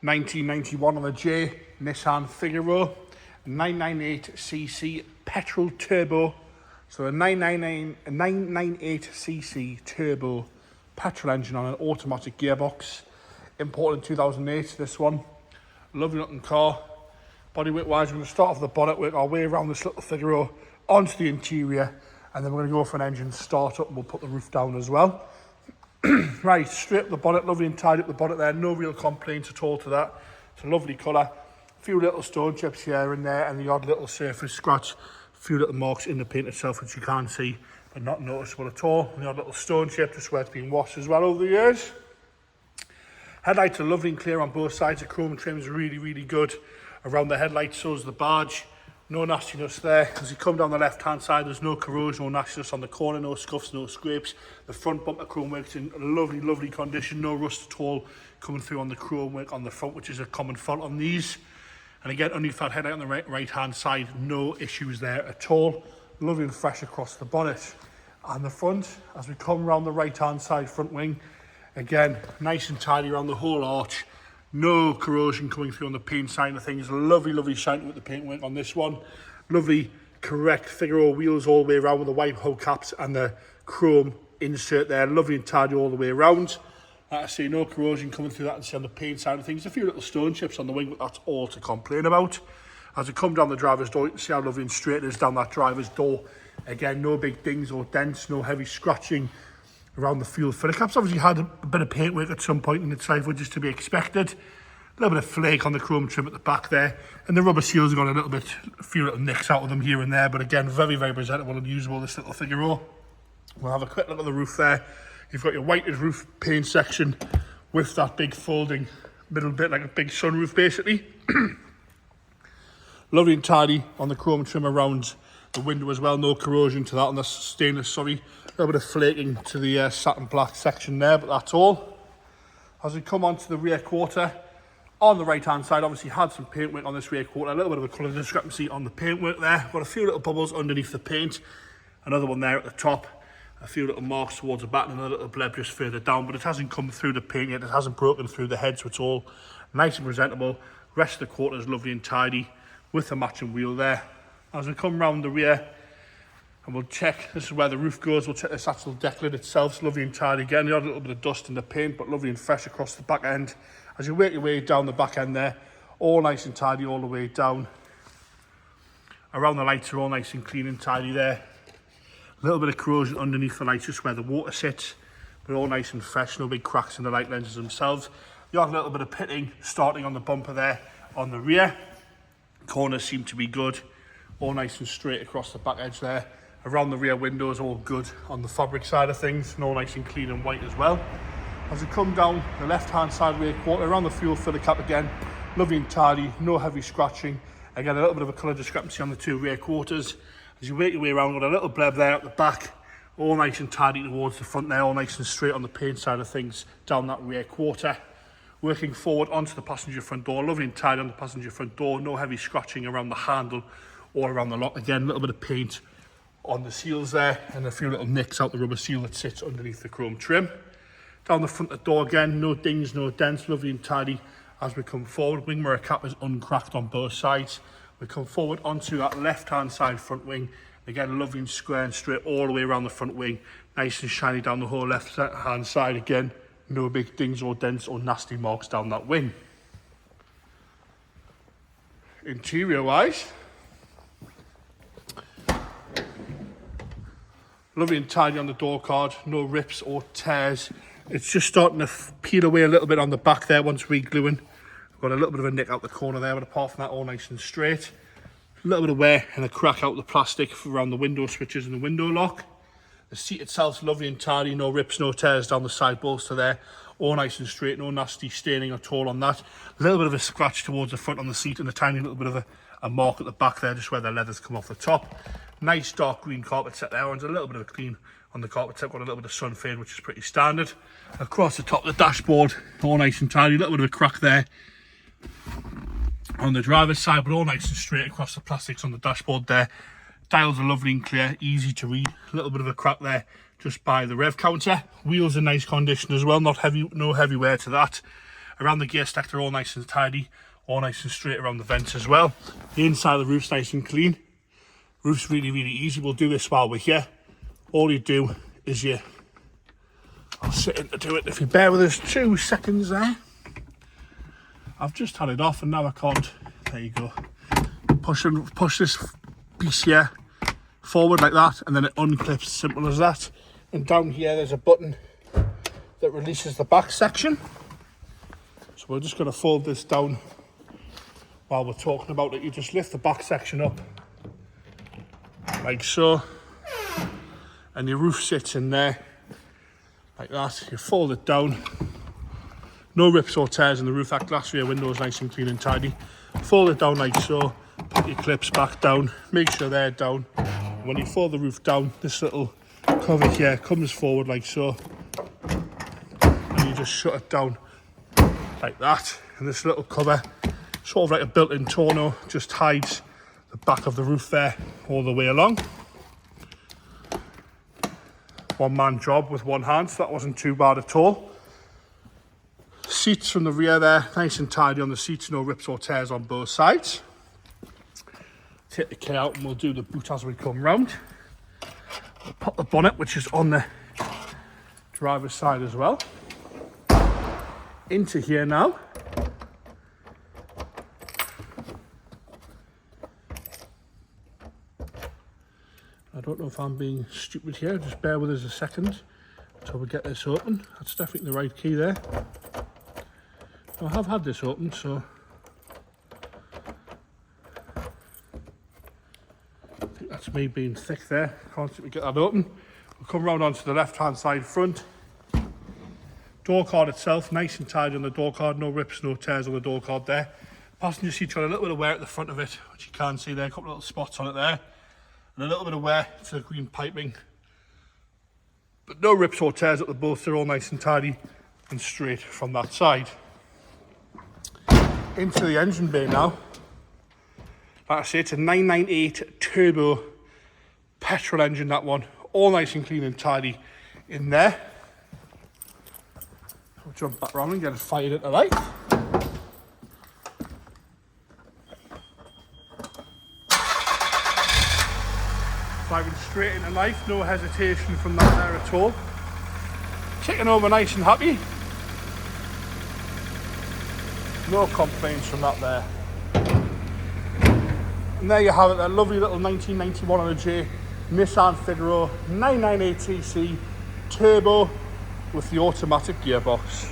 1991 on the J, Nissan Figaro, 998cc petrol turbo. So a 998cc turbo petrol engine on an automatic gearbox. Imported in 2008, this one. Lovely looking car. Bodywork wise, we're going to start off the bonnet, work our way around this little Figaro onto the interior, and then we're going to go for an engine start up and we'll put the roof down as well. Right, straight up the bonnet, lovely and tidy up the bonnet there, no real complaints at all to that. It's a lovely colour. A few little stone chips here and there, and the odd little surface scratch. A few little marks in the paint itself which you can't see, but not noticeable at all. And the odd little stone chip just where it's been washed as well over the years. Headlights are lovely and clear on both sides. The chrome trim is really, really good around the headlights, so is the barge. No nastiness there. As you come down the left hand side, there's no corrosion, no nastiness on the corner, no scuffs, no scrapes. The front bumper chrome work's in lovely, lovely condition, no rust at all coming through on the chrome work on the front, which is a common fault on these. And again, underneath that headlight on the right hand side, no issues there at all. Lovely and fresh across the bonnet. And the front, as we come around the right hand side front wing, again, nice and tidy around the whole arch. No corrosion coming through on the paint side of things. Lovely, lovely shine with the paint work on this one. Lovely, correct Figaro wheels all the way around with the white hubcaps and the chrome insert there. Lovely and tidy all the way around. Like I say, no corrosion coming through that and see on the paint side of things. A few little stone chips on the wing, but that's all to complain about. As we come down the driver's door, you can see how lovely and straight it is down that driver's door. Again, no big dings or dents, no heavy scratching around the fuel filler caps. Obviously had a bit of paint work at some point in its life, which is to be expected. A little bit of flake on the chrome trim at the back there, and the rubber seals have got a few little nicks out of them here and there, but again, very, very presentable and usable, this little Figaro. We'll have a quick look at the roof there. You've got your whited roof paint section with that big folding middle bit, like a big sunroof basically. Lovely and tidy on the chrome trim around the window as well, no corrosion to that on the stainless, sorry. A little bit of flaking to the satin black section there, but that's all. As we come onto the rear quarter, on the right hand side, obviously had some paint work on this rear quarter, a little bit of a colour discrepancy on the paint work there. Got a few little bubbles underneath the paint, another one there at the top, a few little marks towards the back and a little bleb just further down, but it hasn't come through the paint yet, it hasn't broken through the head, so it's all nice and presentable. Rest of the quarter is lovely and tidy with the matching wheel there. As we come round the rear, and we'll check, this is where the roof goes, we'll check this actual deck lid itself. It's lovely and tidy again. You had a little bit of dust in the paint, but lovely and fresh across the back end. As you work your way down the back end there, all nice and tidy all the way down. Around the lights are all nice and clean and tidy there. A little bit of corrosion underneath the lights, just where the water sits, but all nice and fresh, no big cracks in the light lenses themselves. You have a little bit of pitting starting on the bumper there on the rear. Corners seem to be good, all nice and straight across the back edge there. Around the rear windows, all good on the fabric side of things, and all nice and clean and white as well. As we come down the left hand side rear quarter, around the fuel filler cap again, lovely and tidy, no heavy scratching. Again, a little bit of a colour discrepancy on the two rear quarters. As you work your way around, with a little bleb there at the back, all nice and tidy towards the front there, all nice and straight on the paint side of things down that rear quarter. Working forward onto the passenger front door, lovely and tidy on the passenger front door, no heavy scratching around the handle or around the lock. Again, a little bit of paint on the seals there and a few little nicks out the rubber seal that sits underneath the chrome trim. Down the front of the door again, no dings, no dents, lovely and tidy. As we come forward, wing mirror cap is uncracked on both sides. We come forward onto that left hand side front wing. Again, lovely and square and straight all the way around the front wing. Nice and shiny down the whole left hand side again. No big dings or dents or nasty marks down that wing. Interior wise, lovely and tidy on the door card, no rips or tears. It's just starting to peel away a little bit on the back there once re-gluing. Got a little bit of a nick out the corner there, but apart from that, all nice and straight. A little bit of wear and a crack out the plastic around the window switches and the window lock. The seat itself's lovely and tidy, no rips, no tears down the side bolster there. All nice and straight, no nasty staining at all on that. A little bit of a scratch towards the front on the seat and a tiny little bit of a mark at the back there, just where the leather's come off the top. Nice dark green carpet set there, and a little bit of a clean on the carpet set. Got a little bit of sun fade, which is pretty standard. Across the top of the dashboard, all nice and tidy, a little bit of a crack there on the driver's side, but all nice and straight across the plastics on the dashboard there. Dials are lovely and clear, easy to read. A little bit of a crack there just by the rev counter. Wheels in nice condition as well, not heavy, no heavy wear to that. Around the gear stack, they're all nice and tidy, all nice and straight around the vents as well. The inside of the roof's nice and clean. Roof's really, really easy. We'll do this while we're here. All you do is I'll sit in to do it. If you bear with us 2 seconds there. I've just had it off and now I can't. There you go. Push this piece here forward like that, and then it unclips, simple as that. And down here there's a button that releases the back section. So we're just going to fold this down while we're talking about it. You just lift the back section up like so, and your roof sits in there like that. You fold it down, no rips or tears in the roof. That glass rear window is nice and clean and tidy. Fold it down like so, put your clips back down, make sure they're down. When you fold the roof down, this little cover here comes forward like so, and you just shut it down like that. And this little cover, sort of like a built-in tonneau, just hides the back of the roof there all the way along. One-man job with one hand, so that wasn't too bad at all. Seats from the rear there, nice and tidy on the seats, no rips or tears on both sides. Take the key out and we'll do the boot as we come round. We'll pop the bonnet, which is on the driver's side as well, into here now. I don't know if I'm being stupid here, just bear with us a second until we get this open. That's definitely the right key there. I have had this open, so I think that's me being thick there. Can't seem to get that open. We'll come round onto the left hand side front. Door card itself, nice and tidy on the door card, no rips, no tears on the door card there. Passenger seat's got a little bit of wear at the front of it, which you can see there, a couple of little spots on it there, and a little bit of wear to the green piping. But no rips or tears at the both, they're all nice and tidy and straight from that side. Into the engine bay now. Like I say, it's a 998 turbo petrol engine, that one. All nice and clean and tidy in there. I'll jump back around and get it fired into life. Driving straight into life, no hesitation from that there at all. Kicking over nice and happy. No complaints from that there. And there you have it, that lovely little 1991 on a J Nissan Figaro 998cc turbo with the automatic gearbox.